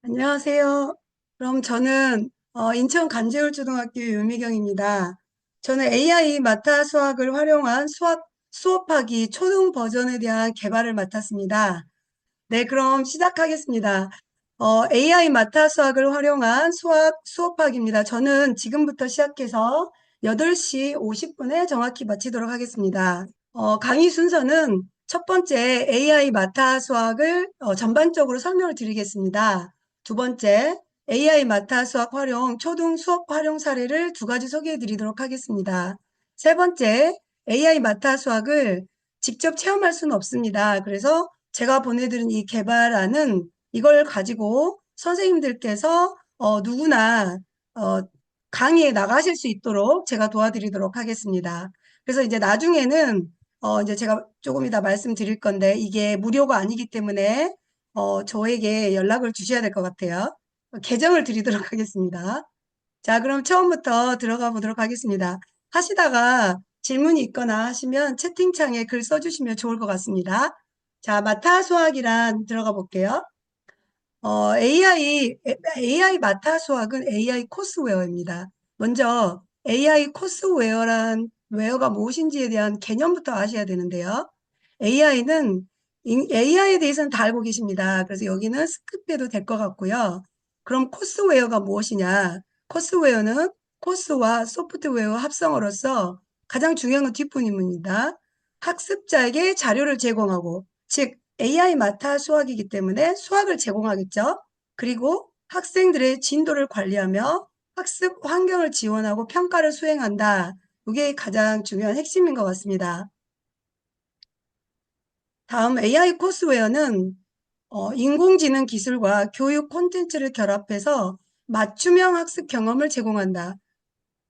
안녕하세요. 그럼 저는 인천 간제울초등학교 윤미경입니다. 저는 AI 마타 수학을 활용한 수업하기 초등 버전에 대한 개발을 맡았습니다. 네, 그럼 시작하겠습니다. AI 마타 수학을 활용한 수업하기입니다. 저는 지금부터 시작해서 8시 50분에 정확히 마치도록 하겠습니다. 강의 순서는 첫 번째 AI 마타 수학을 전반적으로 설명을 드리겠습니다. 두 번째, AI 마타 수학 활용, 초등 수업 활용 사례를 두 가지 소개해 드리도록 하겠습니다. 세 번째, AI 마타 수학을 직접 체험할 수는 없습니다. 그래서 제가 보내드린 이 개발안은 이걸 가지고 선생님들께서 누구나 어, 강의에 나가실 수 있도록 제가 도와드리도록 하겠습니다. 그래서 이제 나중에는 이제 제가 조금 이따 말씀드릴 건데 이게 무료가 아니기 때문에 저에게 연락을 주셔야 될 것 같아요. 계정을 드리도록 하겠습니다. 자, 그럼 처음부터 들어가 보도록 하겠습니다. 하시다가 질문이 있거나 하시면 채팅창에 글 써주시면 좋을 것 같습니다. 자, 마타 수학이란 들어가 볼게요. AI 마타 수학은 AI 코스웨어입니다. 먼저 AI 코스웨어란 웨어가 무엇인지에 대한 개념부터 아셔야 되는데요. AI에 대해서는 다 알고 계십니다. 그래서 여기는 스킵해도 될 것 같고요. 그럼 코스웨어가 무엇이냐? 코스웨어는 코스와 소프트웨어 합성어로서 가장 중요한 건 뒷부분입니다. 학습자에게 자료를 제공하고, 즉 AI 마타 수학이기 때문에 수학을 제공하겠죠. 그리고 학생들의 진도를 관리하며 학습 환경을 지원하고 평가를 수행한다. 이게 가장 중요한 핵심인 것 같습니다. 다음 AI 코스웨어는 인공지능 기술과 교육 콘텐츠를 결합해서 맞춤형 학습 경험을 제공한다.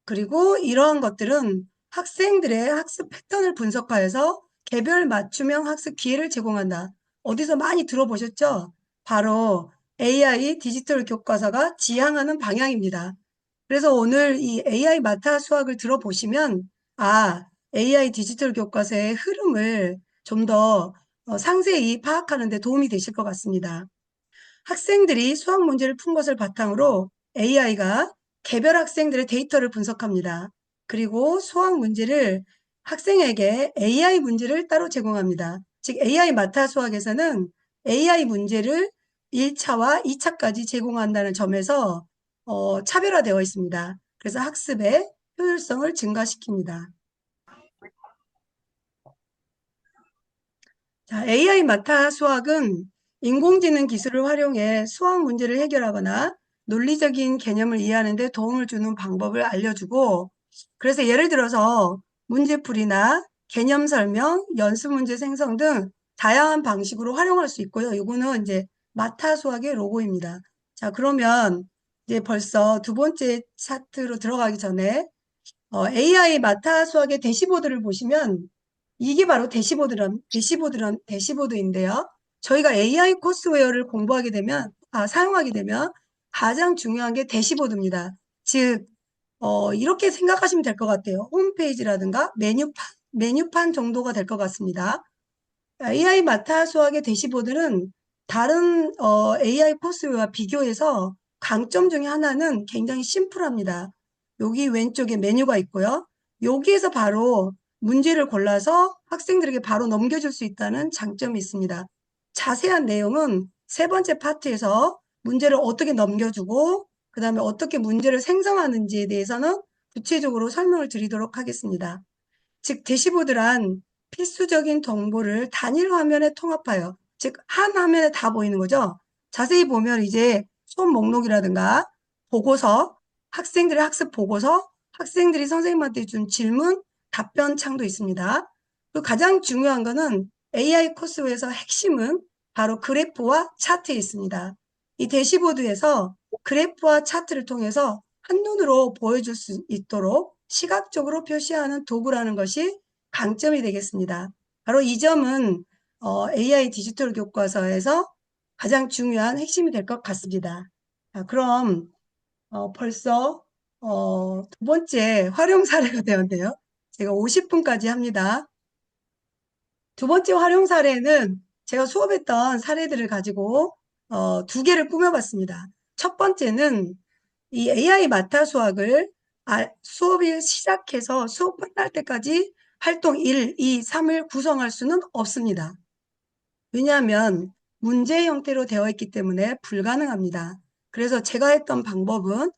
그리고 이러한 것들은 학생들의 학습 패턴을 분석하여서 개별 맞춤형 학습 기회를 제공한다. 어디서 많이 들어보셨죠? 바로 AI 디지털 교과서가 지향하는 방향입니다. 그래서 오늘 이 AI 마타 수학을 들어보시면 AI 디지털 교과서의 흐름을 좀 더 상세히 파악하는 데 도움이 되실 것 같습니다. 학생들이 수학 문제를 푼 것을 바탕으로 AI가 개별 학생들의 데이터를 분석합니다. 그리고 수학 문제를 학생에게 AI 문제를 따로 제공합니다. 즉 AI 마타 수학에서는 AI 문제를 1차와 2차까지 제공한다는 점에서 차별화되어 있습니다. 그래서 학습의 효율성을 증가시킵니다. 자, AI 마타 수학은 인공지능 기술을 활용해 수학 문제를 해결하거나 논리적인 개념을 이해하는 데 도움을 주는 방법을 알려주고, 그래서 예를 들어서 문제풀이나 개념 설명, 연습 문제 생성 등 다양한 방식으로 활용할 수 있고요. 이거는 이제 마타 수학의 로고입니다. 자, 그러면 이제 벌써 두 번째 차트로 들어가기 전에 AI 마타 수학의 대시보드를 보시면 이게 바로 대시보드인데요. 저희가 AI 코스웨어를 사용하게 되면 가장 중요한 게 대시보드입니다. 즉, 이렇게 생각하시면 될 것 같아요. 홈페이지라든가 메뉴판 정도가 될 것 같습니다. AI 마타 수학의 대시보드는 다른 AI 코스와 비교해서 강점 중에 하나는 굉장히 심플합니다. 여기 왼쪽에 메뉴가 있고요. 여기에서 바로 문제를 골라서 학생들에게 바로 넘겨줄 수 있다는 장점이 있습니다. 자세한 내용은 세 번째 파트에서 문제를 어떻게 넘겨주고 그 다음에 어떻게 문제를 생성하는지에 대해서는 구체적으로 설명을 드리도록 하겠습니다. 즉 대시보드란 필수적인 정보를 단일 화면에 통합하여, 즉 한 화면에 다 보이는 거죠. 자세히 보면 이제 수업 목록이라든가 보고서, 학생들의 학습 보고서, 학생들이 선생님한테 준 질문, 답변 창도 있습니다. 그 가장 중요한 거는 AI 코스에서 핵심은 바로 그래프와 차트에 있습니다. 이 대시보드에서 그래프와 차트를 통해서 한눈으로 보여줄 수 있도록 시각적으로 표시하는 도구라는 것이 강점이 되겠습니다. 바로 이 점은 AI 디지털 교과서에서 가장 중요한 핵심이 될 것 같습니다. 자, 그럼 벌써 두 번째 활용 사례가 되었네요. 제가 50분까지 합니다. 두 번째 활용 사례는 제가 수업했던 사례들을 가지고 두 개를 꾸며봤습니다. 첫 번째는 이 AI 마타 수학을 수업이 시작해서 수업 끝날 때까지 활동 1, 2, 3을 구성할 수는 없습니다. 왜냐하면 문제 형태로 되어 있기 때문에 불가능합니다. 그래서 제가 했던 방법은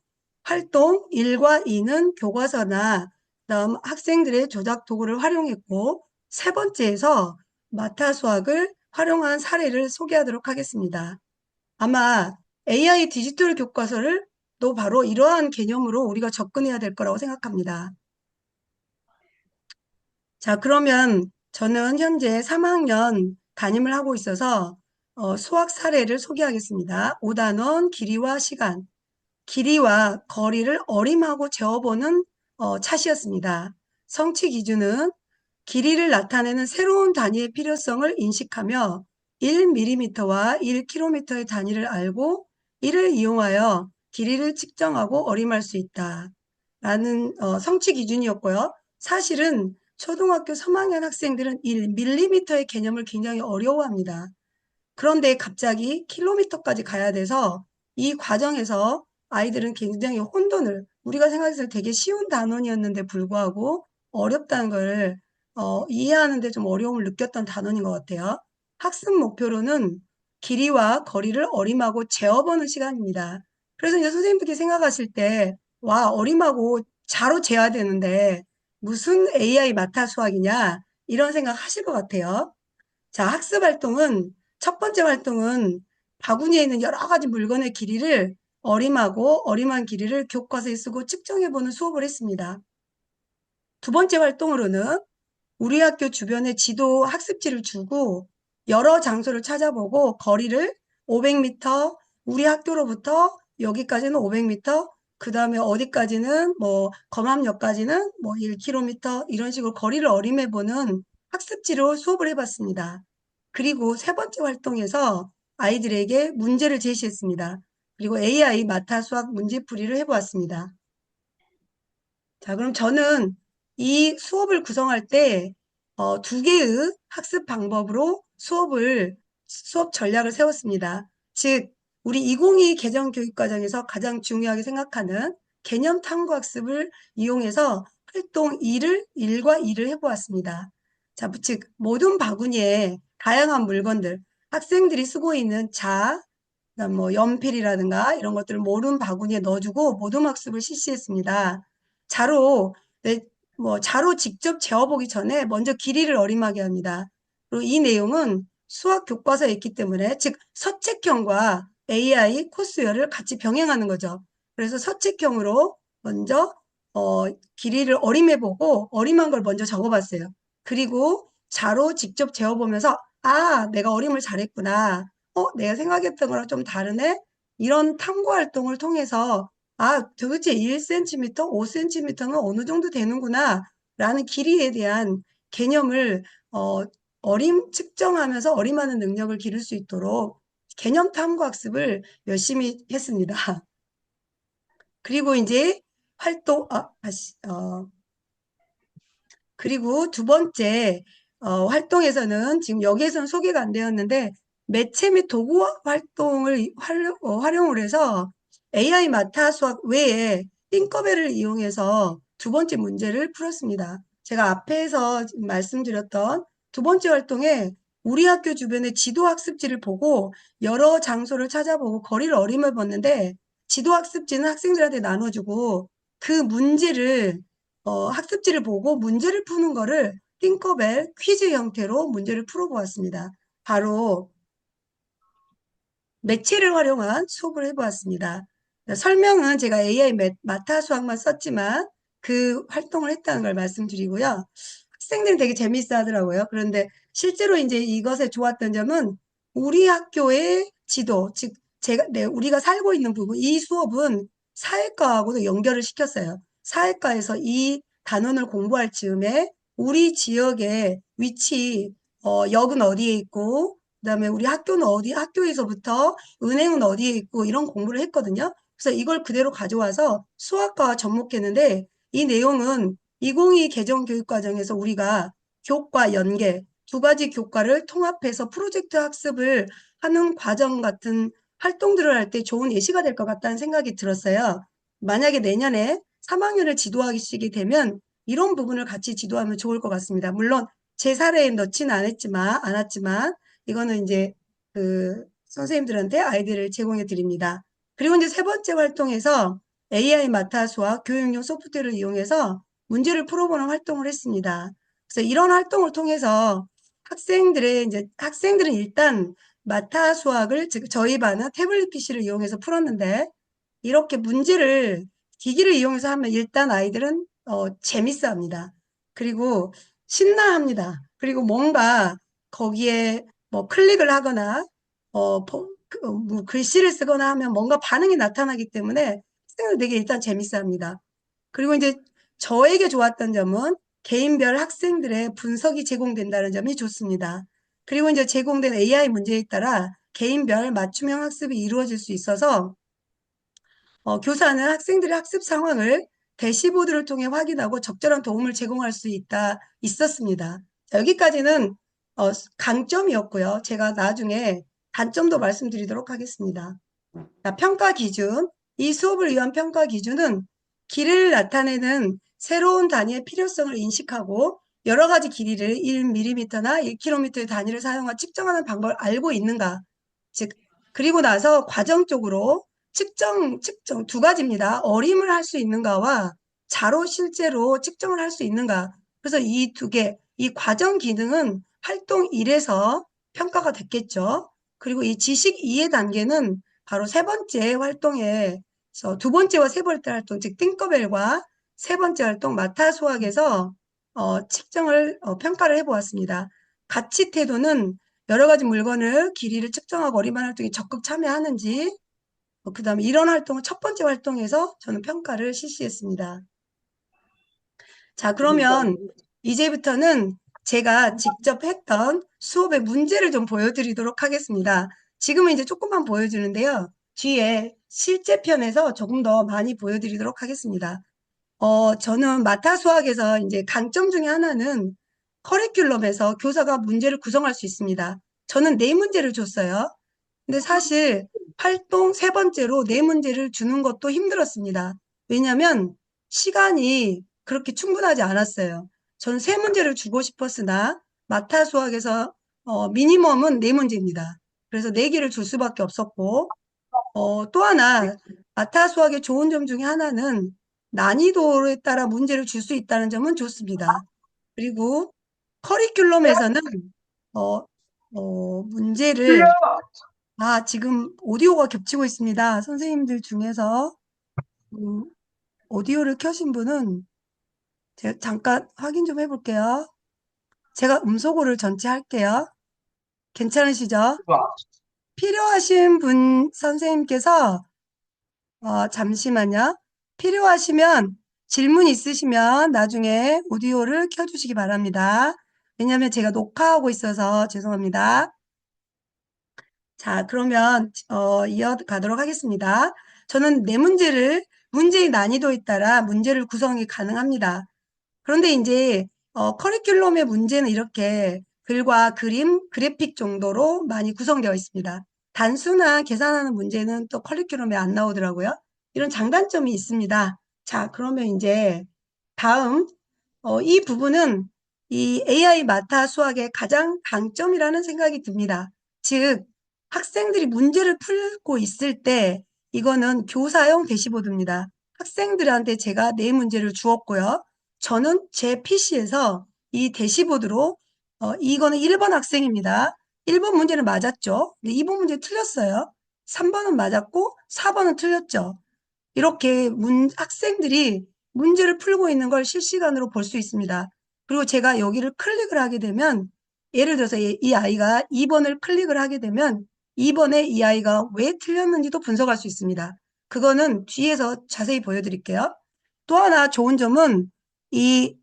활동 1과 2는 교과서나 그다음 학생들의 조작 도구를 활용했고 세 번째에서 마타 수학을 활용한 사례를 소개하도록 하겠습니다. 아마 AI 디지털 교과서를 또 바로 이러한 개념으로 우리가 접근해야 될 거라고 생각합니다. 자, 그러면 저는 현재 3학년 담임을 하고 있어서 수학 사례를 소개하겠습니다. 5단원 길이와 시간, 길이와 거리를 어림하고 재어보는 차시였습니다. 성취 기준은 길이를 나타내는 새로운 단위의 필요성을 인식하며 1mm와 1km의 단위를 알고 이를 이용하여 길이를 측정하고 어림할 수 있다. 라는 성취 기준이었고요. 사실은 초등학교 3학년 학생들은 1mm의 개념을 굉장히 어려워합니다. 그런데 갑자기 킬로미터까지 가야 돼서 이 과정에서 아이들은 굉장히 혼돈을, 우리가 생각했을 때 되게 쉬운 단원이었는데 불구하고 어렵다는 걸 이해하는데 좀 어려움을 느꼈던 단원인 것 같아요. 학습 목표로는 길이와 거리를 어림하고 재어보는 시간입니다. 그래서 이제 선생님들이 생각하실 때, 와, 어림하고 자로 재야 되는데 무슨 AI 마타 수학이냐 이런 생각 하실 것 같아요. 자, 학습 활동은 첫 번째 활동은 바구니에 있는 여러 가지 물건의 길이를 어림하고 어림한 길이를 교과서에 쓰고 측정해보는 수업을 했습니다. 두 번째 활동으로는 우리 학교 주변에 지도 학습지를 주고 여러 장소를 찾아보고 거리를 500m, 우리 학교로부터 여기까지는 500m, 그 다음에 어디까지는 뭐 검암역까지는 뭐 1km 이런 식으로 거리를 어림해보는 학습지로 수업을 해봤습니다. 그리고 세 번째 활동에서 아이들에게 문제를 제시했습니다. 그리고 AI 마타 수학 문제풀이를 해보았습니다. 자, 그럼 저는 이 수업을 구성할 때 두 개의 학습 방법으로 수업 전략을 세웠습니다. 즉, 우리 2022 개정 교육과정에서 가장 중요하게 생각하는 개념 탐구 학습을 이용해서 활동 1과 2를 해보았습니다. 자, 즉, 모든 바구니에 다양한 물건들, 학생들이 쓰고 있는 그다음 뭐 연필이라든가 이런 것들을 모든 바구니에 넣어주고 모둠 학습을 실시했습니다. 자로, 네, 자로 직접 재어보기 전에 먼저 길이를 어림하게 합니다. 그리고 이 내용은 수학 교과서에 있기 때문에, 즉, 서책형과 AI 코스열을 같이 병행하는 거죠. 그래서 서책형으로 먼저, 길이를 어림해보고, 어림한 걸 먼저 적어봤어요. 그리고 자로 직접 재어보면서, 아, 내가 어림을 잘했구나. 내가 생각했던 거랑 좀 다르네? 이런 탐구 활동을 통해서 도대체 1cm, 5cm는 어느 정도 되는구나 라는 길이에 대한 개념을 측정하면서 어림하는 능력을 기를 수 있도록 개념 탐구 학습을 열심히 했습니다. 그리고 이제 활동, 그리고 두 번째 활동에서는 지금 여기에서는 소개가 안 되었는데 매체 및 도구 활동을 활용을 해서 AI 마타 수학 외에 띵커벨을 이용해서 두 번째 문제를 풀었습니다. 제가 앞에서 말씀드렸던 두 번째 활동에 우리 학교 주변의 지도 학습지를 보고 여러 장소를 찾아보고 거리를 어림해 봤는데 지도 학습지는 학생들한테 나눠주고 그 문제를 학습지를 보고 문제를 푸는 거를 띵커벨 퀴즈 형태로 문제를 풀어보았습니다. 바로 매체를 활용한 수업을 해보았습니다. 설명은 제가 AI 마타 수학만 썼지만 그 활동을 했다는 걸 말씀드리고요. 학생들은 되게 재밌어 하더라고요. 그런데 실제로 이제 이것에 좋았던 점은 우리 학교의 지도, 즉, 우리가 살고 있는 부분, 이 수업은 사회과하고도 연결을 시켰어요. 사회과에서 이 단원을 공부할 즈음에 우리 지역의 위치, 역은 어디에 있고, 그다음에 우리 학교는 학교에서부터 은행은 어디에 있고 이런 공부를 했거든요. 그래서 이걸 그대로 가져와서 수학과와 접목했는데 이 내용은 2022 개정 교육과정에서 우리가 교과 연계 두 가지 교과를 통합해서 프로젝트 학습을 하는 과정 같은 활동들을 할 때 좋은 예시가 될 것 같다는 생각이 들었어요. 만약에 내년에 3학년을 지도하시게 되면 이런 부분을 같이 지도하면 좋을 것 같습니다. 물론 제 사례에 넣지는 않았지만 이거는 이제 그 선생님들한테 아이디어를 제공해 드립니다. 그리고 이제 세 번째 활동에서 AI 마타 수학 교육용 소프트웨어를 이용해서 문제를 풀어보는 활동을 했습니다. 그래서 이런 활동을 통해서 학생들은 일단 마타 수학을 저희 반은 태블릿 PC를 이용해서 풀었는데 이렇게 문제를 기기를 이용해서 하면 일단 아이들은 재밌어 합니다. 그리고 신나합니다. 그리고 뭔가 거기에 뭐 클릭을 하거나 뭐 글씨를 쓰거나 하면 뭔가 반응이 나타나기 때문에 학생들 되게 일단 재밌어 합니다. 그리고 이제 저에게 좋았던 점은 개인별 학생들의 분석이 제공된다는 점이 좋습니다. 그리고 이제 제공된 AI 문제에 따라 개인별 맞춤형 학습이 이루어질 수 있어서 교사는 학생들의 학습 상황을 대시보드를 통해 확인하고 적절한 도움을 제공할 수 있었습니다. 자, 여기까지는 강점이었고요. 제가 나중에 단점도 말씀드리도록 하겠습니다. 자, 평가 기준. 이 수업을 위한 평가 기준은 길이를 나타내는 새로운 단위의 필요성을 인식하고 여러 가지 길이를 1mm나 1km의 단위를 사용하 측정하는 방법을 알고 있는가. 즉, 그리고 나서 과정적으로 측정 두 가지입니다. 어림을 할 수 있는가와 자로 실제로 측정을 할 수 있는가. 그래서 이 두 개, 이 과정 기능은 활동 1에서 평가가 됐겠죠. 그리고 이 지식 이해 단계는 바로 세 번째 활동에서 두 번째와 세 번째 활동, 즉 띵커벨과 세 번째 활동 마타 수학에서 측정을 평가를 해보았습니다. 가치 태도는 여러 가지 물건을 길이를 측정하고 어림한 활동에 적극 참여하는지, 그다음에 이런 활동은 첫 번째 활동에서 저는 평가를 실시했습니다. 자, 그러면 이제부터는 제가 직접 했던 수업의 문제를 좀 보여드리도록 하겠습니다. 지금은 이제 조금만 보여주는데요. 뒤에 실제 편에서 조금 더 많이 보여드리도록 하겠습니다. 저는 마타 수학에서 이제 강점 중에 하나는 커리큘럼에서 교사가 문제를 구성할 수 있습니다. 저는 네 문제를 줬어요. 근데 사실 활동 세 번째로 네 문제를 주는 것도 힘들었습니다. 왜냐하면 시간이 그렇게 충분하지 않았어요. 저는 세 문제를 주고 싶었으나 마타 수학에서 미니멈은 네 문제입니다. 그래서 네 개를 줄 수밖에 없었고 또 하나 마타 수학의 좋은 점 중에 하나는 난이도에 따라 문제를 줄 수 있다는 점은 좋습니다. 그리고 커리큘럼에서는 어, 문제를 지금 오디오가 겹치고 있습니다. 선생님들 중에서 음, 오디오를 켜신 분은 제가 잠깐 확인 좀 해볼게요. 제가 음소거를 전체 할게요. 괜찮으시죠? 필요하신 분 선생님께서 잠시만요. 필요하시면 질문 있으시면 나중에 오디오를 켜주시기 바랍니다. 왜냐하면 제가 녹화하고 있어서 죄송합니다. 자, 그러면 이어가도록 하겠습니다. 저는 네 문제의 난이도에 따라 문제를 구성이 가능합니다. 그런데 이제 커리큘럼의 문제는 이렇게 글과 그림, 그래픽 정도로 많이 구성되어 있습니다. 단순한 계산하는 문제는 또 커리큘럼에 안 나오더라고요. 이런 장단점이 있습니다. 자, 그러면 이제 다음 이 부분은 이 AI 마타 수학의 가장 강점이라는 생각이 듭니다. 즉, 학생들이 문제를 풀고 있을 때 이거는 교사용 대시보드입니다. 학생들한테 제가 네 문제를 주었고요. 저는 제 PC에서 이 대시보드로 이거는 1번 학생입니다. 1번 문제는 맞았죠. 근데 2번 문제 틀렸어요. 3번은 맞았고 4번은 틀렸죠. 이렇게 학생들이 문제를 풀고 있는 걸 실시간으로 볼 수 있습니다. 그리고 제가 여기를 클릭을 하게 되면 예를 들어서 이 아이가 2번을 클릭을 하게 되면 2번에 이 아이가 왜 틀렸는지도 분석할 수 있습니다. 그거는 뒤에서 자세히 보여드릴게요. 또 하나 좋은 점은 이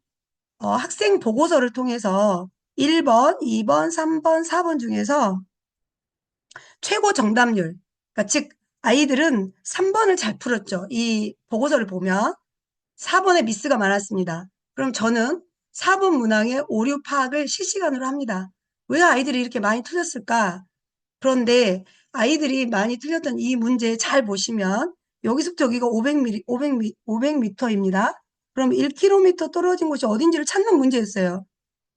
학생 보고서를 통해서 1번, 2번, 3번, 4번 중에서 최고 정답률, 그러니까 즉 아이들은 3번을 잘 풀었죠. 이 보고서를 보면 4번에 미스가 많았습니다. 그럼 저는 4번 문항의 오류 파악을 실시간으로 합니다. 왜 아이들이 이렇게 많이 틀렸을까? 그런데 아이들이 많이 틀렸던 이 문제 잘 보시면 여기서부터 여기가 500m입니다. 그럼 1km 떨어진 곳이 어딘지를 찾는 문제였어요.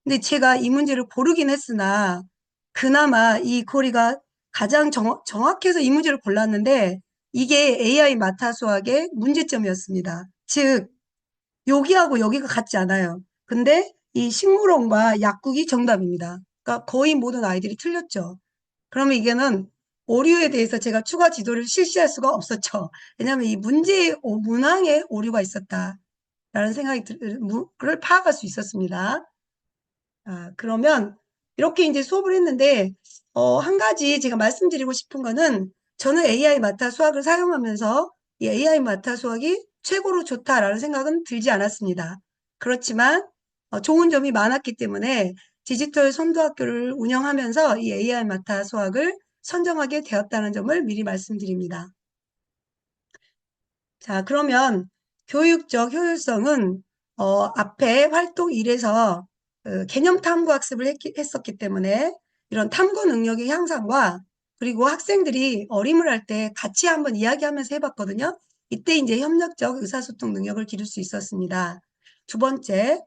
근데 제가 이 문제를 고르긴 했으나 그나마 이 거리가 가장 정확해서 이 문제를 골랐는데 이게 AI 마타 수학의 문제점이었습니다. 즉 여기하고 여기가 같지 않아요. 근데 이 식물원과 약국이 정답입니다. 그러니까 거의 모든 아이들이 틀렸죠. 그러면 이게는 오류에 대해서 제가 추가 지도를 실시할 수가 없었죠. 왜냐하면 이 문제의 문항에 오류가 있었다라는 생각이 그걸 파악할 수 있었습니다. 그러면 이렇게 이제 수업을 했는데 한 가지 제가 말씀드리고 싶은 거는 저는 AI 마타 수학을 사용하면서 이 AI 마타 수학이 최고로 좋다라는 생각은 들지 않았습니다. 그렇지만 좋은 점이 많았기 때문에 디지털 선도학교를 운영하면서 이 AI 마타 수학을 선정하게 되었다는 점을 미리 말씀드립니다. 자, 그러면 교육적 효율성은 앞에 활동 1에서 개념 탐구 학습을 했었기 때문에 이런 탐구 능력의 향상과 그리고 학생들이 어림을 할 때 같이 한번 이야기하면서 해봤거든요. 이때 이제 협력적 의사소통 능력을 기를 수 있었습니다. 두 번째,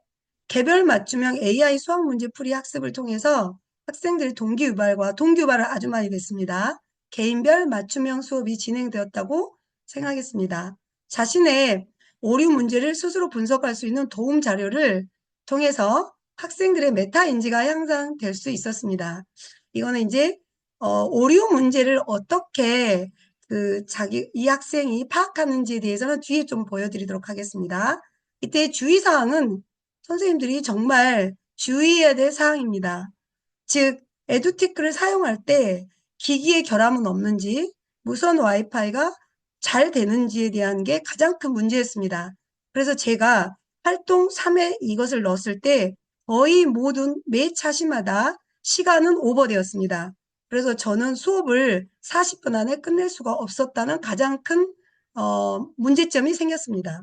개별 맞춤형 AI 수학 문제 풀이 학습을 통해서 학생들의 동기유발을 아주 많이 냈습니다. 개인별 맞춤형 수업이 진행되었다고 생각했습니다. 자신의 오류 문제를 스스로 분석할 수 있는 도움 자료를 통해서 학생들의 메타 인지가 향상될 수 있었습니다. 이거는 이제 오류 문제를 어떻게 이 학생이 파악하는지에 대해서는 뒤에 좀 보여드리도록 하겠습니다. 이때 주의사항은 선생님들이 정말 주의해야 될 사항입니다. 즉, 에듀테크를 사용할 때 기기의 결함은 없는지, 무선 와이파이가 잘 되는지에 대한 게 가장 큰 문제였습니다. 그래서 제가 활동 3에 이것을 넣었을 때 거의 모든 매 차시마다 시간은 오버되었습니다. 그래서 저는 수업을 40분 안에 끝낼 수가 없었다는 가장 큰 문제점이 생겼습니다.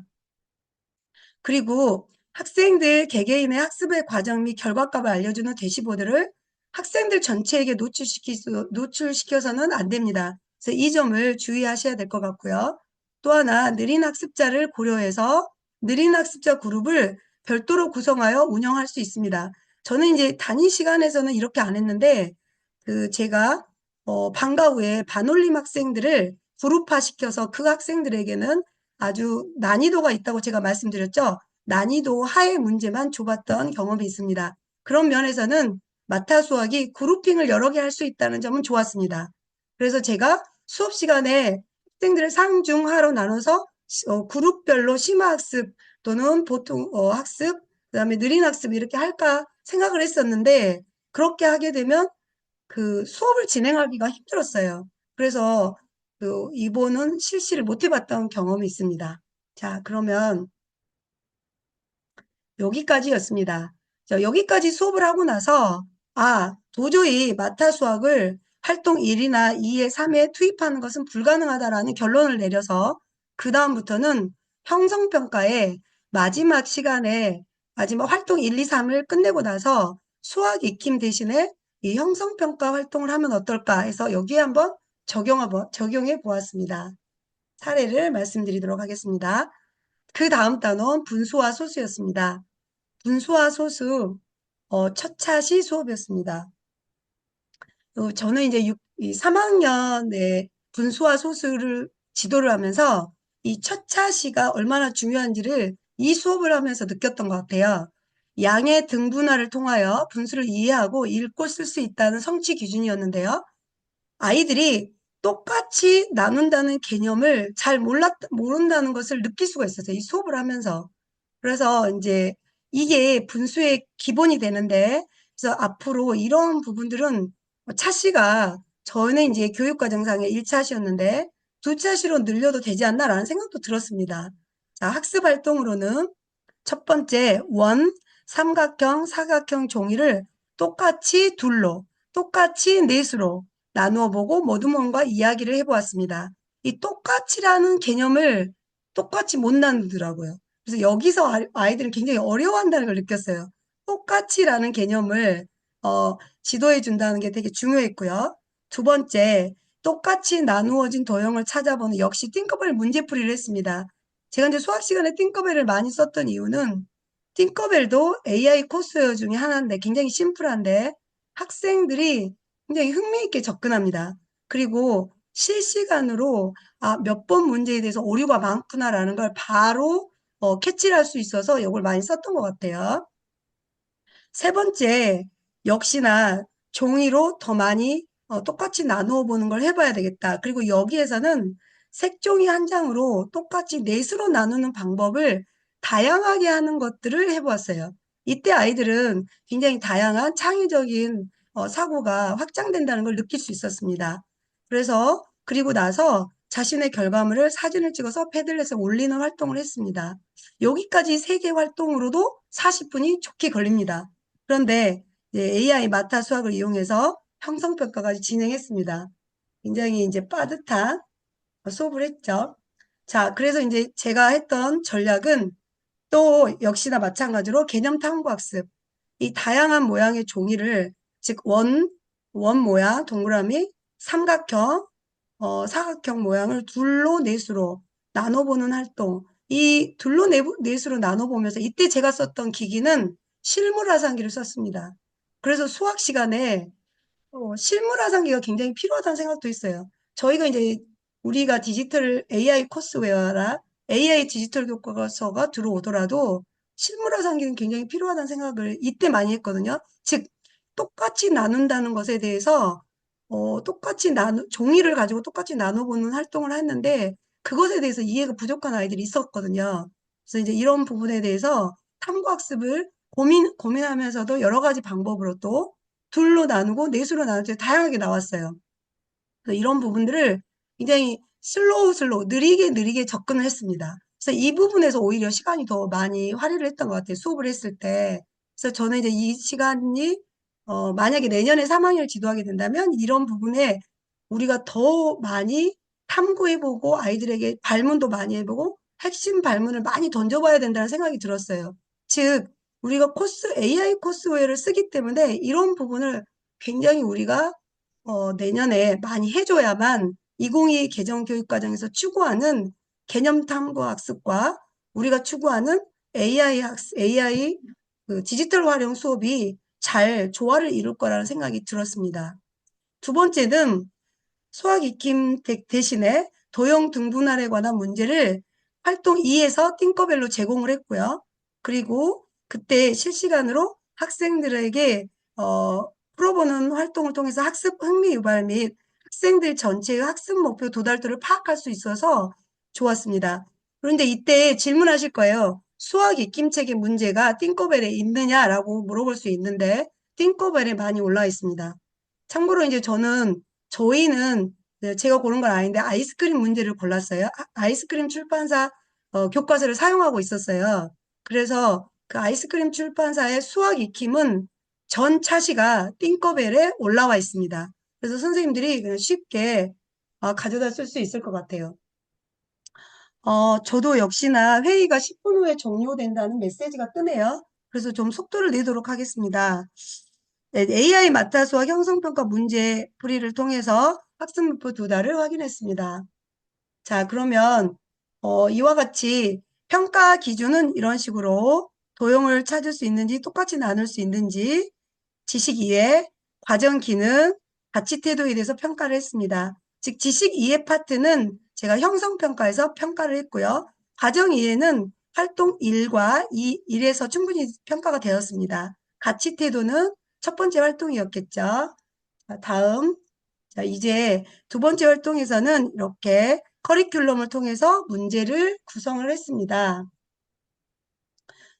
그리고 학생들 개개인의 학습의 과정 및 결과값을 알려주는 대시보드를 학생들 전체에게 노출시켜서는 안 됩니다. 그래서 이 점을 주의하셔야 될 것 같고요. 또 하나 느린 학습자를 고려해서 느린 학습자 그룹을 별도로 구성하여 운영할 수 있습니다. 저는 이제 단위 시간에서는 이렇게 안 했는데 제가 방과 후에 반올림 학생들을 그룹화 시켜서 그 학생들에게는 아주 난이도가 있다고 제가 말씀드렸죠. 난이도 하의 문제만 줘봤던 경험이 있습니다. 그런 면에서는 마타 수학이 그룹핑을 여러 개 할 수 있다는 점은 좋았습니다. 그래서 제가 수업 시간에 학생들을 상중하로 나눠서 그룹별로 심화학습 또는 보통 학습, 그다음에 느린 학습 이렇게 할까 생각을 했었는데 그렇게 하게 되면 수업을 진행하기가 힘들었어요. 그래서 이번은 실시를 못 해봤던 경험이 있습니다. 자, 그러면 여기까지였습니다. 자, 여기까지 수업을 하고 나서 도저히 마타 수학을 활동 1이나 2에 3에 투입하는 것은 불가능하다라는 결론을 내려서 그 다음부터는 형성평가에 마지막 시간에 마지막 활동 1, 2, 3을 끝내고 나서 수학 익힘 대신에 이 형성평가 활동을 하면 어떨까 해서 여기에 한번 적용해 보았습니다. 사례를 말씀드리도록 하겠습니다. 그 다음 단원 분수와 소수였습니다. 분수와 소수 첫 차시 수업이었습니다. 저는 이제 3학년에 분수와 소수를 지도를 하면서 이 첫 차시가 얼마나 중요한지를 이 수업을 하면서 느꼈던 것 같아요. 양의 등분화를 통하여 분수를 이해하고 읽고 쓸 수 있다는 성취 기준이었는데요. 아이들이 똑같이 나눈다는 개념을 잘 모른다는 것을 느낄 수가 있었어요. 이 수업을 하면서. 그래서 이제 이게 분수의 기본이 되는데, 그래서 앞으로 이런 부분들은 차시가 저는 이제 교육과정상의 1차시였는데 2차시로 늘려도 되지 않나라는 생각도 들었습니다. 자, 학습 활동으로는 첫 번째 삼각형, 사각형 종이를 똑같이 둘로, 똑같이 넷으로 나누어 보고 모두모음과 이야기를 해보았습니다. 이 똑같이라는 개념을 똑같이 못 나누더라고요. 그래서 여기서 아이들은 굉장히 어려워한다는 걸 느꼈어요. 똑같이라는 개념을 지도해 준다는 게 되게 중요했고요. 두 번째, 똑같이 나누어진 도형을 찾아보는 역시 띵커벨 문제풀이를 했습니다. 제가 이제 수학 시간에 띵커벨을 많이 썼던 이유는 띵커벨도 AI 코스웨어 중에 하나인데 굉장히 심플한데 학생들이 굉장히 흥미있게 접근합니다. 그리고 실시간으로 몇 번 문제에 대해서 오류가 많구나라는 걸 바로 캐치를 할 수 있어서 이걸 많이 썼던 것 같아요. 세 번째, 역시나 종이로 더 많이 똑같이 나누어 보는 걸 해봐야 되겠다. 그리고 여기에서는 색종이 한 장으로 똑같이 넷으로 나누는 방법을 다양하게 하는 것들을 해보았어요. 이때 아이들은 굉장히 다양한 창의적인 사고가 확장된다는 걸 느낄 수 있었습니다. 그래서 그리고 나서 자신의 결과물을 사진을 찍어서 패들렛에 올리는 활동을 했습니다. 여기까지 세 개 활동으로도 40분이 좋게 걸립니다. 그런데 AI 마타 수학을 이용해서 형성평가까지 진행했습니다. 굉장히 이제 빠듯한 수업을 했죠. 자, 그래서 이제 제가 했던 전략은 또 역시나 마찬가지로 개념 탐구학습. 이 다양한 모양의 종이를, 즉, 원 모양, 동그라미, 삼각형, 사각형 모양을 둘로 넷으로 나눠보는 활동. 이 둘로 넷으로 나눠보면서 이때 제가 썼던 기기는 실물 화상기를 썼습니다. 그래서 수학 시간에 실물 화상기가 굉장히 필요하다는 생각도 있어요. 저희가 이제 우리가 디지털 AI 코스웨어라 AI 디지털 교과서가 들어오더라도 실물 화상기는 굉장히 필요하다는 생각을 이때 많이 했거든요. 즉, 똑같이 나눈다는 것에 대해서 종이를 가지고 똑같이 나눠보는 활동을 했는데 그것에 대해서 이해가 부족한 아이들이 있었거든요. 그래서 이제 이런 부분에 대해서 탐구학습을 고민하면서도 여러 가지 방법으로 또 둘로 나누고 넷으로 나눌 때 다양하게 나왔어요. 그래서 이런 부분들을 굉장히 슬로우 느리게 접근을 했습니다. 그래서 이 부분에서 오히려 시간이 더 많이 할애를 했던 것 같아요. 수업을 했을 때. 그래서 저는 이제 이 시간이 만약에 내년에 3학년을 지도하게 된다면 이런 부분에 우리가 더 많이 탐구해보고 아이들에게 발문도 많이 해보고 핵심 발문을 많이 던져봐야 된다는 생각이 들었어요. 즉, 우리가 AI 코스웨어를 쓰기 때문에 이런 부분을 굉장히 우리가 내년에 많이 해줘야만 2022 개정교육과정에서 추구하는 개념 탐구 학습과 우리가 추구하는 AI 그 디지털 활용 수업이 잘 조화를 이룰 거라는 생각이 들었습니다. 두 번째는 수학 익힘 대신에 도형 등분할에 관한 문제를 활동 2에서 띵커벨로 제공을 했고요. 그리고 그때 실시간으로 학생들에게 풀어보는 활동을 통해서 학습 흥미 유발 및 학생들 전체의 학습 목표 도달도를 파악할 수 있어서 좋았습니다. 그런데 이때 질문하실 거예요. 수학 익힘책의 문제가 띵커벨에 있느냐라고 물어볼 수 있는데 띵커벨에 많이 올라와 있습니다. 참고로 이제 저희는 제가 고른 건 아닌데 아이스크림 문제를 골랐어요. 아이스크림 출판사 교과서를 사용하고 있었어요. 그래서 그 아이스크림 출판사의 수학 익힘은 전 차시가 띵커벨에 올라와 있습니다. 그래서 선생님들이 그냥 쉽게 가져다 쓸 수 있을 것 같아요. 저도 역시나 회의가 10분 후에 종료된다는 메시지가 뜨네요. 그래서 좀 속도를 내도록 하겠습니다. 네, AI 마타수학 형성평가 문제 풀이를 통해서 학습 목표 도달을 확인했습니다. 자, 그러면 이와 같이 평가 기준은 이런 식으로 도형을 찾을 수 있는지 똑같이 나눌 수 있는지 지식 이해, 과정 기능, 가치 태도에 대해서 평가를 했습니다. 즉 지식 이해 파트는 제가 형성평가에서 평가를 했고요. 과정 이해는 활동 1과 1에서 충분히 평가가 되었습니다. 가치 태도는 첫 번째 활동이었겠죠. 자, 다음. 자, 이제 두 번째 활동에서는 이렇게 커리큘럼을 통해서 문제를 구성을 했습니다.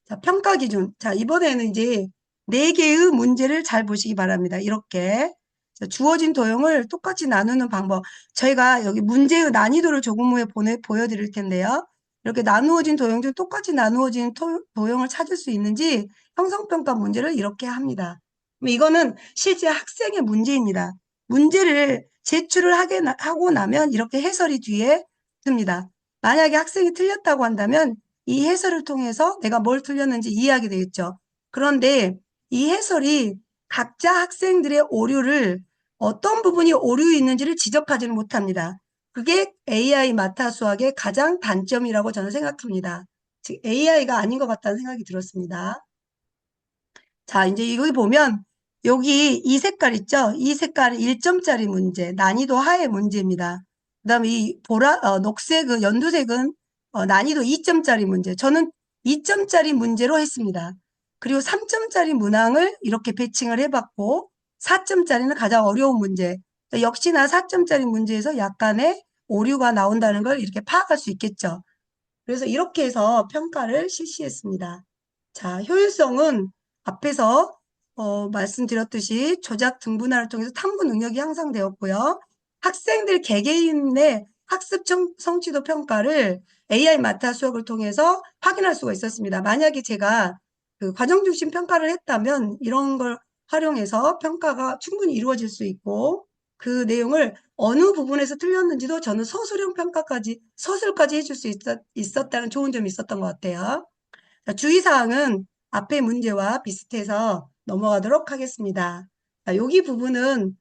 자, 평가 기준. 자, 이번에는 이제 4개의 문제를 잘 보시기 바랍니다. 이렇게. 자, 주어진 도형을 똑같이 나누는 방법. 저희가 여기 문제의 난이도를 조금 후에 보여드릴 텐데요. 이렇게 나누어진 도형 중 똑같이 나누어진 도형을 찾을 수 있는지 형성평가 문제를 이렇게 합니다. 이거는 실제 학생의 문제입니다. 문제를 제출을 하고 나면 이렇게 해설이 뒤에 듭니다. 만약에 학생이 틀렸다고 한다면 이 해설을 통해서 내가 뭘 틀렸는지 이해하게 되겠죠. 그런데 이 해설이 각자 학생들의 오류를 어떤 부분이 오류 있는지를 지적하지는 못합니다. 그게 AI 마타 수학의 가장 단점이라고 저는 생각합니다. 즉 AI가 아닌 것 같다는 생각이 들었습니다. 자, 이제 여기 보면 여기 이 색깔 있죠? 이 색깔은 1점짜리 문제, 난이도 하의 문제입니다. 그다음에 이 녹색은 연두색은 난이도 2점짜리 문제. 저는 2점짜리 문제로 했습니다. 그리고 3점짜리 문항을 이렇게 배칭을 해봤고 4점짜리는 가장 어려운 문제. 역시나 4점짜리 문제에서 약간의 오류가 나온다는 걸 이렇게 파악할 수 있겠죠. 그래서 이렇게 해서 평가를 실시했습니다. 자, 효율성은 앞에서 말씀드렸듯이 조작 등분할을 통해서 탐구 능력이 향상되었고요. 학생들 개개인의 학습 성취도 평가를 AI 마타 수업을 통해서 확인할 수가 있었습니다. 만약에 제가 그 과정 중심 평가를 했다면 이런 걸 활용해서 평가가 충분히 이루어질 수 있고 그 내용을 어느 부분에서 틀렸는지도 저는 서술까지 해줄 수 있었다는 좋은 점이 있었던 것 같아요. 자, 주의사항은 앞의 문제와 비슷해서 넘어가도록 하겠습니다. 자, 여기 부분은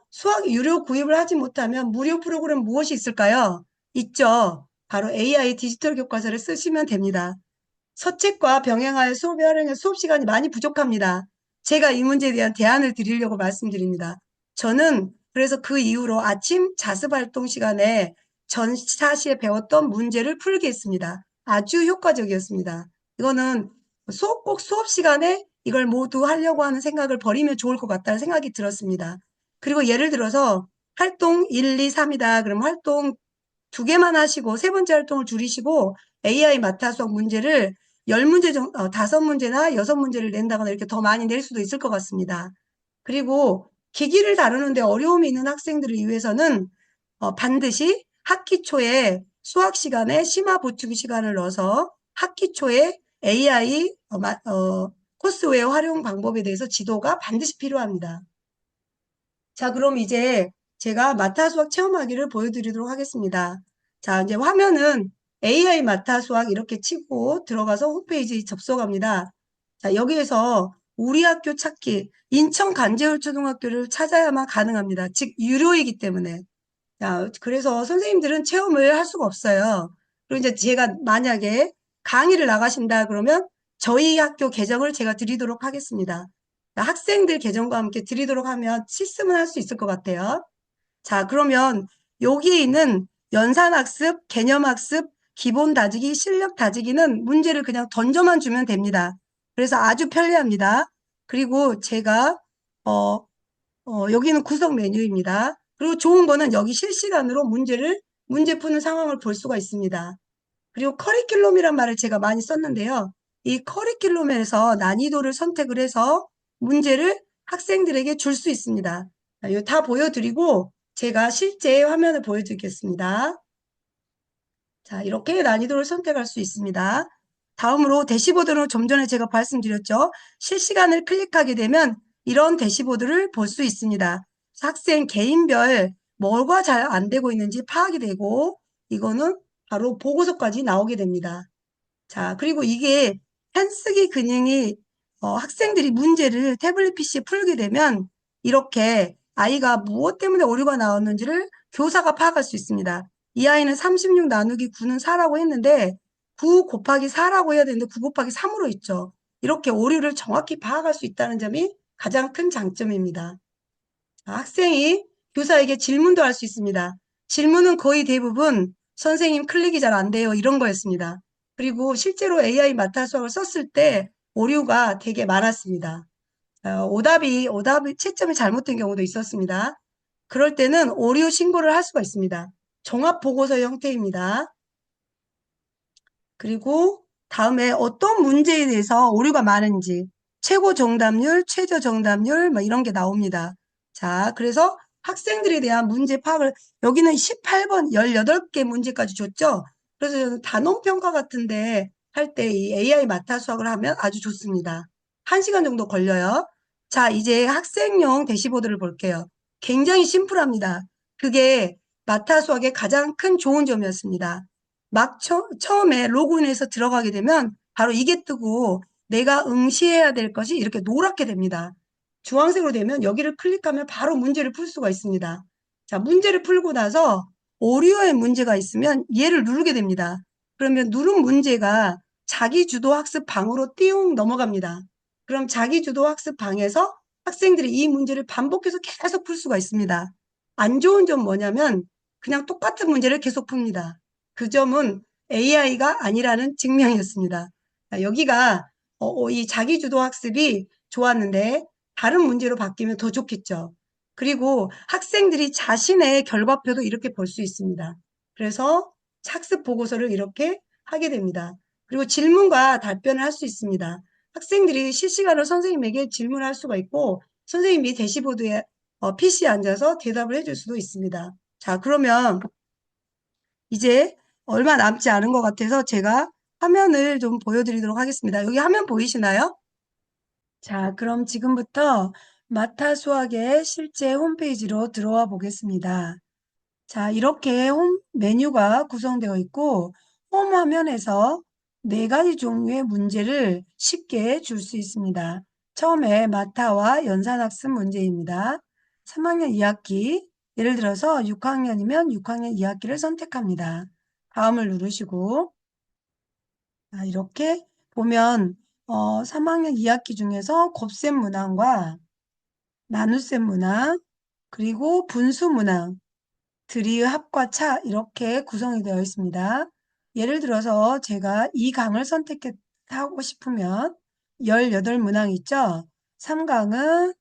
수학 유료 구입을 하지 못하면 무료 프로그램 무엇이 있을까요? 있죠. 바로 AI 디지털 교과서를 쓰시면 됩니다. 서책과 병행하여 수업에 활용해 수업 시간이 많이 부족합니다. 제가 이 문제에 대한 대안을 드리려고 말씀드립니다. 저는 그래서 그 이후로 아침 자습활동 시간에 전사시에 배웠던 문제를 풀게 했습니다. 아주 효과적이었습니다. 이거는 꼭 수업 시간에 이걸 모두 하려고 하는 생각을 버리면 좋을 것 같다는 생각이 들었습니다. 그리고 예를 들어서 활동 1, 2, 3이다. 그럼 활동 2개만 하시고 세 번째 활동을 줄이시고 AI 마타 수학 문제를 10문제 정도, 5문제나 6문제를 낸다거나 이렇게 더 많이 낼 수도 있을 것 같습니다. 그리고 기기를 다루는데 어려움이 있는 학생들을 위해서는 반드시 학기 초에 수학 시간에 심화 보충 시간을 넣어서 학기 초에 AI 코스웨어 활용 방법에 대해서 지도가 반드시 필요합니다. 자, 그럼 이제 제가 마타 수학 체험하기를 보여드리도록 하겠습니다. 자, 이제 화면은 AI 마타 수학 이렇게 치고 들어가서 홈페이지 접속합니다. 자, 여기에서 우리 학교 찾기, 인천 간제울 초등학교를 찾아야만 가능합니다. 즉, 유료이기 때문에. 자, 그래서 선생님들은 체험을 할 수가 없어요. 그리고 이제 제가 만약에 강의를 나가신다 그러면 저희 학교 계정을 제가 드리도록 하겠습니다. 학생들 계정과 함께 드리도록 하면 실습은 할 수 있을 것 같아요. 자, 그러면 여기에 있는 연산학습, 개념학습, 기본 다지기, 실력 다지기는 문제를 그냥 던져만 주면 됩니다. 그래서 아주 편리합니다. 그리고 제가 여기는 구성 메뉴입니다. 그리고 좋은 거는 여기 실시간으로 문제 푸는 상황을 볼 수가 있습니다. 그리고 커리큘럼이란 말을 제가 많이 썼는데요. 이 커리큘럼에서 난이도를 선택을 해서 문제를 학생들에게 줄 수 있습니다. 이거 다 보여드리고 제가 실제 화면을 보여드리겠습니다. 자, 이렇게 난이도를 선택할 수 있습니다. 다음으로 대시보드는 좀 전에 제가 말씀드렸죠. 실시간을 클릭하게 되면 이런 대시보드를 볼 수 있습니다. 학생 개인별 뭐가 잘 안 되고 있는지 파악이 되고 이거는 바로 보고서까지 나오게 됩니다. 자, 그리고 이게 편쓰기 기능이 학생들이 문제를 태블릿 PC에 풀게 되면 이렇게 아이가 무엇 때문에 오류가 나왔는지를 교사가 파악할 수 있습니다. 이 아이는 36 나누기 9는 4라고 했는데 9 곱하기 4라고 해야 되는데 9 곱하기 3으로 있죠. 이렇게 오류를 정확히 파악할 수 있다는 점이 가장 큰 장점입니다. 학생이 교사에게 질문도 할 수 있습니다. 질문은 거의 대부분 선생님 클릭이 잘 안 돼요. 이런 거였습니다. 그리고 실제로 AI 마타 수학을 썼을 때 오류가 되게 많았습니다. 오답이 채점이 잘못된 경우도 있었습니다. 그럴 때는 오류 신고를 할 수가 있습니다. 종합 보고서 형태입니다. 그리고 다음에 어떤 문제에 대해서 오류가 많은지 최고 정답률, 최저 정답률 뭐 이런 게 나옵니다. 자, 그래서 학생들에 대한 문제 파악을 여기는 18번 18개 문제까지 줬죠. 그래서 저는 단원 평가 같은데 할 때 이 AI 마타 수학을 하면 아주 좋습니다. 1시간 정도 걸려요. 자, 이제 학생용 대시보드를 볼게요. 굉장히 심플합니다. 그게 마타 수학의 가장 큰 좋은 점이었습니다. 처음에 로그인해서 들어가게 되면 바로 이게 뜨고 내가 응시해야 될 것이 이렇게 노랗게 됩니다. 주황색으로 되면 여기를 클릭하면 바로 문제를 풀 수가 있습니다. 자, 문제를 풀고 나서 오류의 문제가 있으면 얘를 누르게 됩니다. 그러면 누른 문제가 자기주도 학습 방으로 띄웅 넘어갑니다. 그럼 자기주도 학습 방에서 학생들이 이 문제를 반복해서 계속 풀 수가 있습니다. 안 좋은 점 뭐냐면 그냥 똑같은 문제를 계속 풉니다. 그 점은 AI가 아니라는 증명이었습니다. 여기가 이 자기주도 학습이 좋았는데 다른 문제로 바뀌면 더 좋겠죠. 그리고 학생들이 자신의 결과표도 이렇게 볼 수 있습니다. 그래서 학습 보고서를 이렇게 하게 됩니다. 그리고 질문과 답변을 할 수 있습니다. 학생들이 실시간으로 선생님에게 질문을 할 수가 있고 선생님이 대시보드에 PC에 앉아서 대답을 해줄 수도 있습니다. 자, 그러면 이제 얼마 남지 않은 것 같아서 제가 화면을 좀 보여드리도록 하겠습니다. 여기 화면 보이시나요? 자, 그럼 지금부터 마타 수학의 실제 홈페이지로 들어와 보겠습니다. 자, 이렇게 홈 메뉴가 구성되어 있고 홈 화면에서 네 가지 종류의 문제를 쉽게 줄 수 있습니다. 처음에 마타와 연산학습 문제입니다. 3학년 2학기, 예를 들어서 6학년이면 6학년 2학기를 선택합니다. 다음을 누르시고 이렇게 보면 3학년 2학기 중에서 곱셈 문항과 나눗셈 문항, 그리고 분수 문항, 들이의 합과 차 이렇게 구성이 되어 있습니다. 예를 들어서 제가 이 강을 선택하고 싶으면 18문항 있죠? 3강은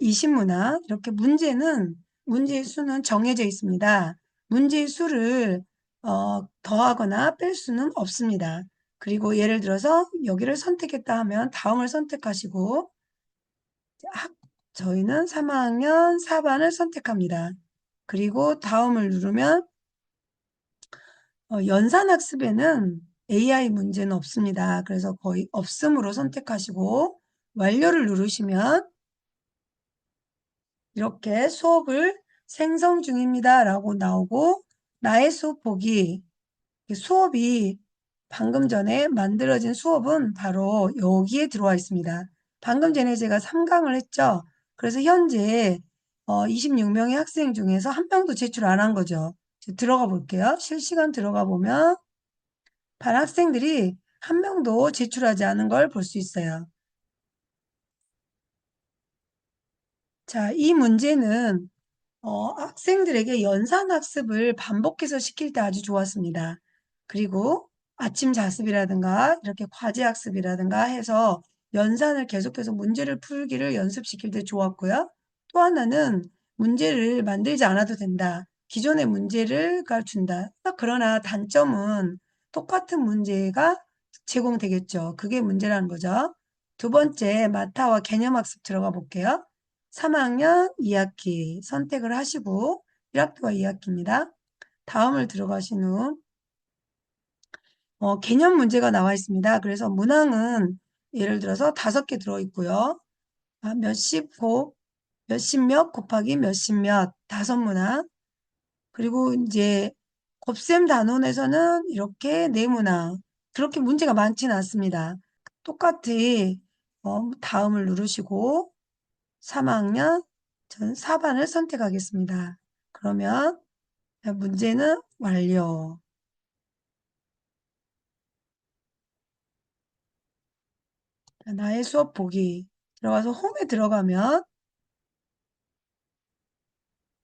20문항 이렇게 문제의 수는 정해져 있습니다. 문제의 수를 더하거나 뺄 수는 없습니다. 그리고 예를 들어서 여기를 선택했다 하면 다음을 선택하시고 저희는 3학년 4반을 선택합니다. 그리고 다음을 누르면 연산학습에는 AI 문제는 없습니다. 그래서 거의 없음으로 선택하시고 완료를 누르시면 이렇게 수업을 생성 중입니다 라고 나오고 나의 수업 보기 수업이 방금 전에 만들어진 수업은 바로 여기에 들어와 있습니다. 방금 전에 제가 3강을 했죠. 그래서 현재 26명의 학생 중에서 한 명도 제출 안 한 거죠. 들어가 볼게요. 실시간 들어가 보면 반 학생들이 한 명도 제출하지 않은 걸 볼 수 있어요. 자, 이 문제는 학생들에게 연산학습을 반복해서 시킬 때 아주 좋았습니다. 그리고 아침 자습이라든가 이렇게 과제학습이라든가 해서 연산을 계속해서 문제를 풀기를 연습시킬 때 좋았고요. 또 하나는 문제를 만들지 않아도 된다. 기존의 문제를 가르친다. 그러나 단점은 똑같은 문제가 제공되겠죠. 그게 문제라는 거죠. 두 번째, 마타와 개념학습 들어가 볼게요. 3학년 2학기 선택을 하시고 1학기와 2학기입니다. 다음을 들어가신 후 개념 문제가 나와 있습니다. 그래서 문항은 예를 들어서 5개 들어있고요. 몇십 몇 곱하기 몇십 몇 5문항 그리고 이제 곱셈 단원에서는 이렇게 4문항 그렇게 문제가 많지는 않습니다. 똑같이 다음을 누르시고 3학년 전 4반을 선택하겠습니다. 그러면 문제는 완료. 나의 수업 보기 들어가서 홈에 들어가면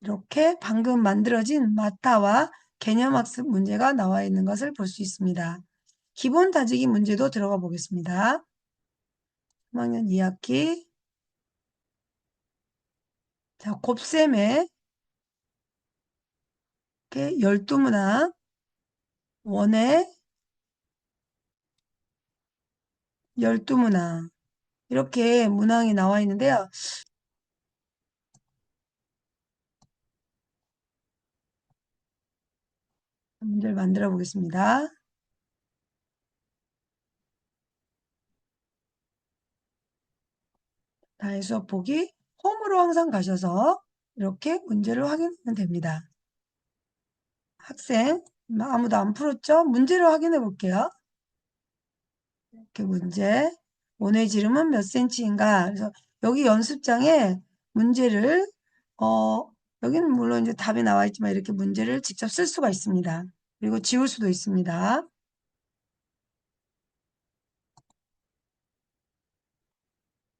이렇게 방금 만들어진 마타와 개념학습 문제가 나와 있는 것을 볼 수 있습니다. 기본 다지기 문제도 들어가 보겠습니다. 3학년 2학기 자, 곱셈에 이렇게 12문항 원에 12문항 이렇게 문항이 나와 있는데요. 문제를 만들어 보겠습니다. 나의 수업 보기 홈으로 항상 가셔서 이렇게 문제를 확인하면 됩니다. 학생 아무도 안 풀었죠? 문제를 확인해 볼게요. 이렇게 문제 원의 지름은 몇 cm인가? 그래서 여기 연습장에 문제를, 어, 여기는 물론 이제 답이 나와 있지만 이렇게 문제를 직접 쓸 수가 있습니다. 그리고 지울 수도 있습니다.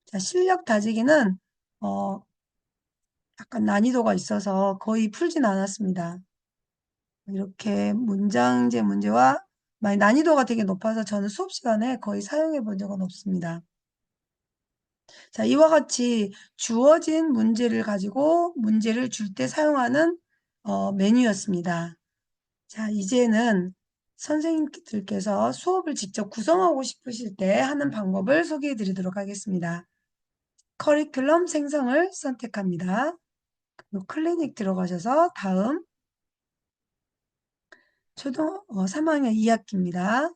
자, 실력 다지기는, 어, 약간 난이도가 있어서 거의 풀진 않았습니다. 이렇게 문장제 문제와 많이 난이도가 되게 높아서 저는 수업 시간에 거의 사용해 본 적은 없습니다. 자, 이와 같이 주어진 문제를 가지고 문제를 줄 때 사용하는 메뉴였습니다. 자, 이제는 선생님들께서 수업을 직접 구성하고 싶으실 때 하는 방법을 소개해 드리도록 하겠습니다. 커리큘럼 생성을 선택합니다. 클리닉 들어가셔서 다음 초등 3학년 2학기입니다.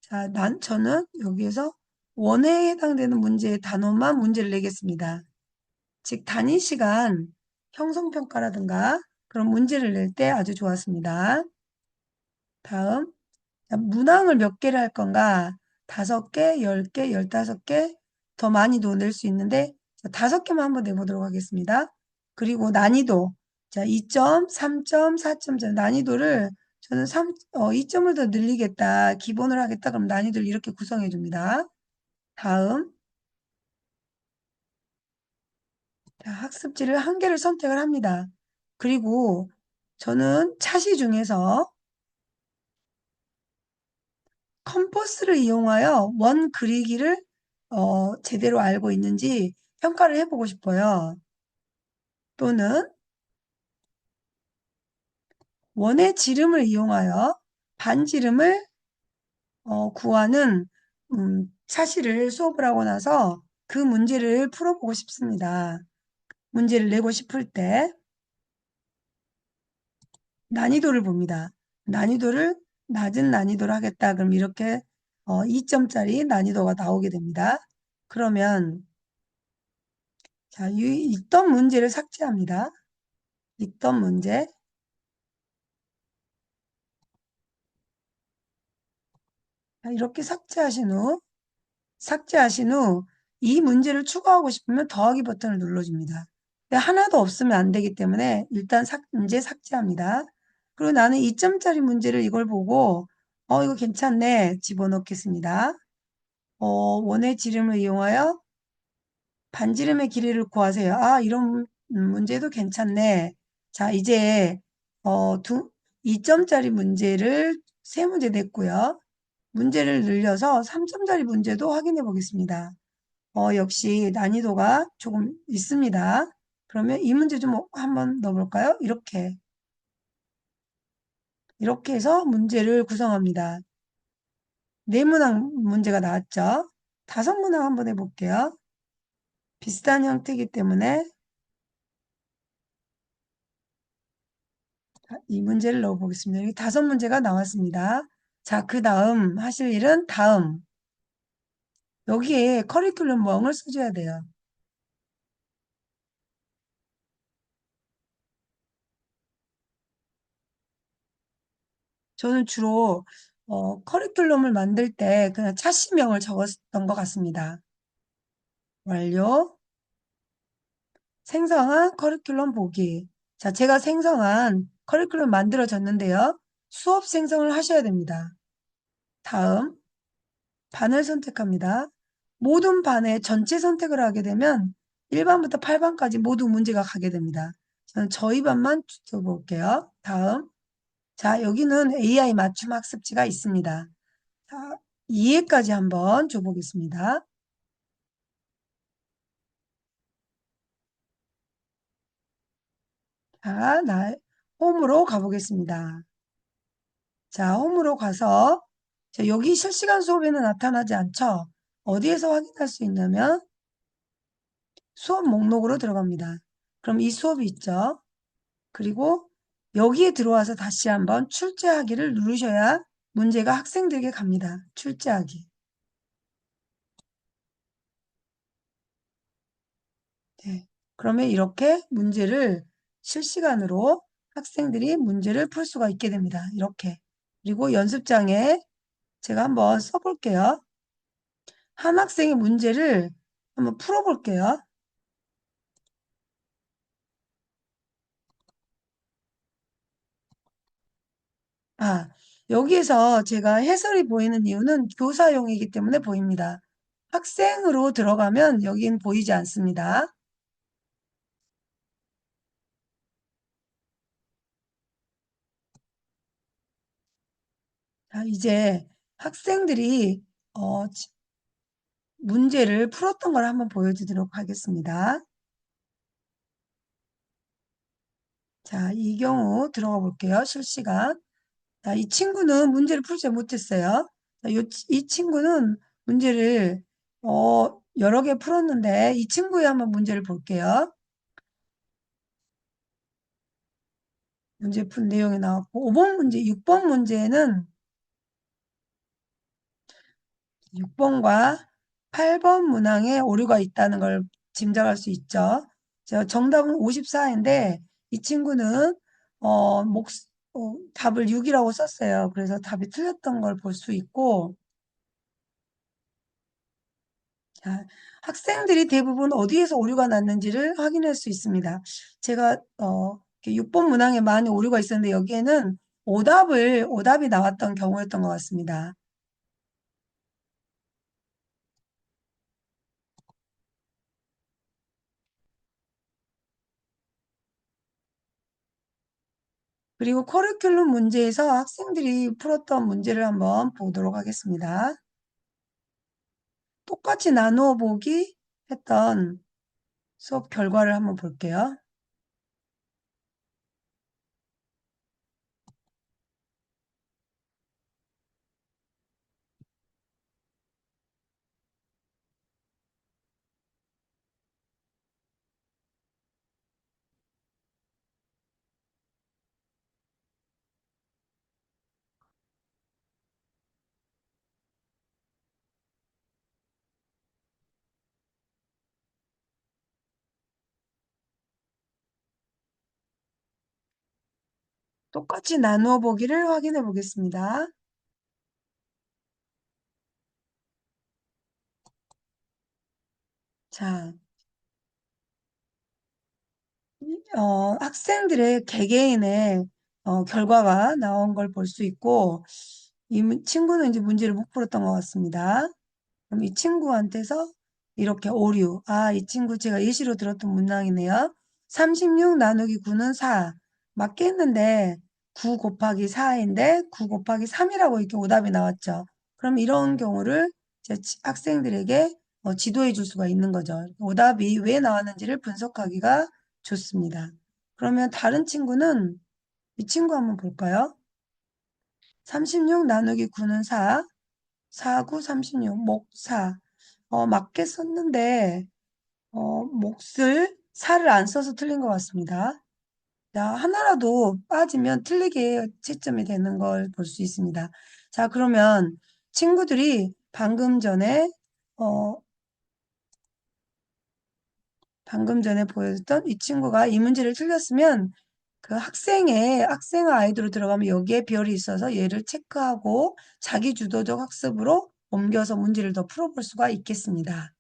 자, 저는 여기에서 원회에 해당되는 문제의 단원만 문제를 내겠습니다. 즉 단위 시간 형성평가라든가 그런 문제를 낼 때 아주 좋았습니다. 다음 문항을 몇 개를 할 건가? 5개, 10개, 15개 더 많이도 낼 수 있는데 5개만 한번 내보도록 하겠습니다. 그리고 난이도 자 2점, 3점, 4점 난이도를 저는 2점을 더 늘리겠다. 기본을 하겠다. 그럼 난이도를 이렇게 구성해 줍니다. 다음 자, 학습지를 한 개를 선택을 합니다. 그리고 저는 차시 중에서 컴포스를 이용하여 원 그리기를 제대로 알고 있는지 평가를 해보고 싶어요. 또는 원의 지름을 이용하여 반지름을 구하는 차시를 수업을 하고 나서 그 문제를 풀어보고 싶습니다. 문제를 내고 싶을 때 난이도를 봅니다. 난이도를 낮은 난이도로 하겠다. 그럼 이렇게 2점짜리 난이도가 나오게 됩니다. 그러면 자, 있던 문제를 삭제합니다. 있던 문제. 이렇게 삭제하신 후 이 문제를 추가하고 싶으면 더하기 버튼을 눌러줍니다. 근데 하나도 없으면 안 되기 때문에 일단 문제 삭제합니다. 그리고 나는 2점짜리 문제를 이걸 보고 이거 괜찮네 집어넣겠습니다. 원의 지름을 이용하여 반지름의 길이를 구하세요. 아, 이런 문제도 괜찮네. 자, 이제 2점짜리 문제를 3문제 냈고요. 문제를 늘려서 3점짜리 문제도 확인해 보겠습니다. 역시 난이도가 조금 있습니다. 그러면 이 문제 좀 한번 넣어볼까요? 이렇게 해서 문제를 구성합니다. 4문항 문제가 나왔죠? 5문항 한번 해볼게요. 비슷한 형태이기 때문에 이 문제를 넣어보겠습니다. 여기 5문제가 나왔습니다. 자, 그 다음 하실 일은 다음. 여기에 커리큘럼 멍을 써줘야 돼요. 저는 주로 커리큘럼을 만들 때 그냥 차시명을 적었던 것 같습니다. 완료. 생성한 커리큘럼 보기. 자, 제가 생성한 커리큘럼 만들어졌는데요. 수업 생성을 하셔야 됩니다. 다음, 반을 선택합니다. 모든 반에 전체 선택을 하게 되면 1반부터 8반까지 모두 문제가 가게 됩니다. 저는 저희 반만 줘볼게요. 다음, 자, 여기는 AI 맞춤 학습지가 있습니다. 자, 2회까지 한번 줘보겠습니다. 자, 홈으로 가보겠습니다. 자, 홈으로 가서 자, 여기 실시간 수업에는 나타나지 않죠? 어디에서 확인할 수 있냐면 수업 목록으로 들어갑니다. 그럼 이 수업이 있죠? 그리고 여기에 들어와서 다시 한번 출제하기를 누르셔야 문제가 학생들에게 갑니다. 출제하기. 네. 그러면 이렇게 문제를 실시간으로 학생들이 문제를 풀 수가 있게 됩니다. 이렇게. 그리고 연습장에 제가 한번 써볼게요. 한 학생의 문제를 한번 풀어볼게요. 아, 여기에서 제가 해설이 보이는 이유는 교사용이기 때문에 보입니다. 학생으로 들어가면 여긴 보이지 않습니다. 자, 이제 학생들이 문제를 풀었던 걸 한번 보여주도록 하겠습니다. 자, 이 경우 들어가 볼게요. 실시간. 자, 이 친구는 문제를 풀지 못했어요. 자, 이 친구는 문제를 여러 개 풀었는데 이 친구의 한번 문제를 볼게요. 문제 푼 내용이 나왔고 5번 문제, 6번 문제는 6번과 8번 문항에 오류가 있다는 걸 짐작할 수 있죠. 정답은 54인데 이 친구는 답을 6이라고 썼어요. 그래서 답이 틀렸던 걸 볼 수 있고 자, 학생들이 대부분 어디에서 오류가 났는지를 확인할 수 있습니다. 제가 6번 문항에 많이 오류가 있었는데 여기에는 오답이 나왔던 경우였던 것 같습니다. 그리고 커리큘럼 문제에서 학생들이 풀었던 문제를 한번 보도록 하겠습니다. 똑같이 나누어 보기 했던 수업 결과를 한번 볼게요. 똑같이 나누어 보기를 확인해 보겠습니다. 자, 학생들의 개개인의 결과가 나온 걸 볼 수 있고, 친구는 이제 문제를 못 풀었던 것 같습니다. 그럼 이 친구한테서 이렇게 오류. 아, 이 친구 제가 예시로 들었던 문항이네요. 36 나누기 9는 4. 맞겠는데 9 곱하기 4인데 9 곱하기 3이라고 이렇게 오답이 나왔죠. 그럼 이런 경우를 이제 학생들에게 지도해 줄 수가 있는 거죠. 오답이 왜 나왔는지를 분석하기가 좋습니다. 그러면 다른 친구는 이 친구 한번 볼까요? 36 나누기 9는 4. 4, 9, 36, 목 4. 맞게 썼는데, 몫을 4를 안 써서 틀린 것 같습니다. 자, 하나라도 빠지면 틀리게 채점이 되는 걸 볼 수 있습니다. 자, 그러면 친구들이 어, 방금 전에 보여줬던 이 친구가 이 문제를 틀렸으면 그 학생 아이디로 들어가면 여기에 별이 있어서 얘를 체크하고 자기 주도적 학습으로 옮겨서 문제를 더 풀어볼 수가 있겠습니다.